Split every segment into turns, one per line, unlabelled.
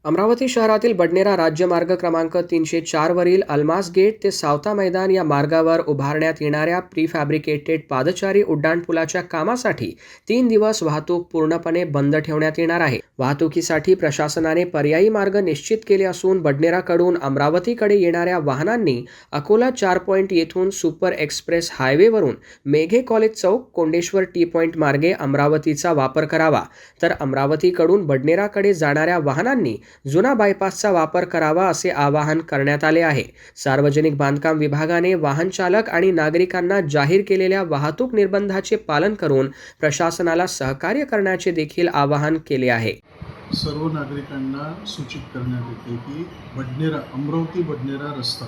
अमरावती शहरातील बडनेरा राज्यमार्ग क्रमांक 304 वरील अल्मास गेट ते सावता मैदान या मार्गावर उभारण्यात येणाऱ्या प्रीफॅब्रिकेटेड पादचारी उड्डाणपुलाच्या कामासाठी 3 दिवस वाहतूक पूर्णपणे बंद ठेवण्यात येणार आहे। वाहतुकीसाठी प्रशासनाने पर्यायी मार्ग निश्चित केले असून बडनेराकडून अमरावतीकडे येणाऱ्या वाहनांनी अकोला 4 पॉइंट येथून सुपर एक्सप्रेस हायवेवरून मेघे कॉलेज चौक कोंडेश्वर टी पॉइंट मार्गे अमरावतीचा वापर करावा, तर अमरावतीकडून बडनेराकडे जाणाऱ्या वाहनांनी जुना बायपासचा वापर करावा असे आवाहन करण्यात आले आहे। सार्वजनिक बांधकाम विभागाने वाहन चालक आणि नागरिकांना जाहीर केलेल्या वाहतूक निर्बंधाचे पालन करून प्रशासनाला सहकार्य करण्याचे देखील आवाहन केले आहे।
सर्व नागरिकांना सूचित करण्यात येते की अमरावती बडनेरा रस्ता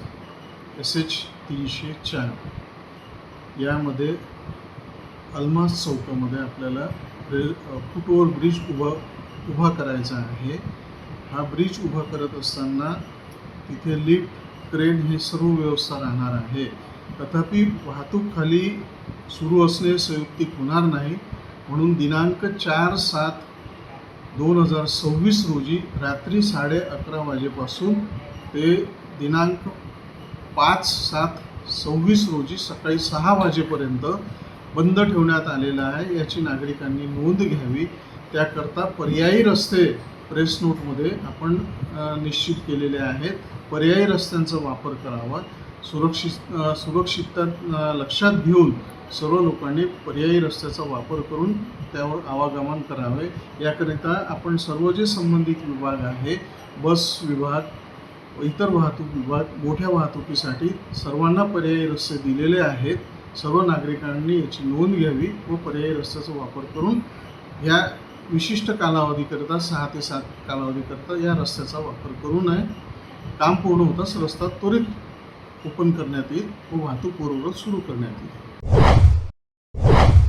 SH 304 यामध्ये अल्मास चौकामध्ये आपल्याला फुटओव्हर ब्रिज उभा करायचा आहे। हा ब्रिज उभा करत असताना तिथे लिफ्ट, क्रेन हे सर्व व्यवस्था राहणार आहे। तथापि वाहतूक खाली सुरू असणे संयुक्तिक होणार नाही, म्हणून दिनांक 4/7/2026 रोजी रात्री 11:30 वाजेपासून ते दिनांक 5/7/26 रोजी सकाळी 6 वाजेपर्यंत बंद ठेवण्यात आलेला आहे। याची नागरिकांनी नोंद घ्यावी। त्याकरता पर्यायी रस्ते प्रेस नोटमध्ये आपण निश्चित केलेले आहेत। पर्यायी रस्त्यांचा वापर करावा। सुरक्षितता लक्षात घेऊन सर्व लोकांनी पर्यायी रस्त्याचा वापर करून त्यावर आवागमन करावे। याकरिता आपण सर्व जे संबंधित विभाग आहे, बस विभाग, इतर वाहतूक विभाग, मोठ्या वाहतुकीसाठी सर्वांना पर्यायी रस्ते दिलेले आहेत। सर्व नागरिकांनी याची नोंद घ्यावी व पर्यायी रस्त्याचा वापर करून या विशिष्ट कालावधीकरता 6 ते 7 कालावधीकरता या रस्त्याचा वापर करू नये। काम पूर्ण होताच रस्ता त्वरित ओपन करण्यात येईल व वाहतूक पूर्ववत सुरू करण्यात येईल।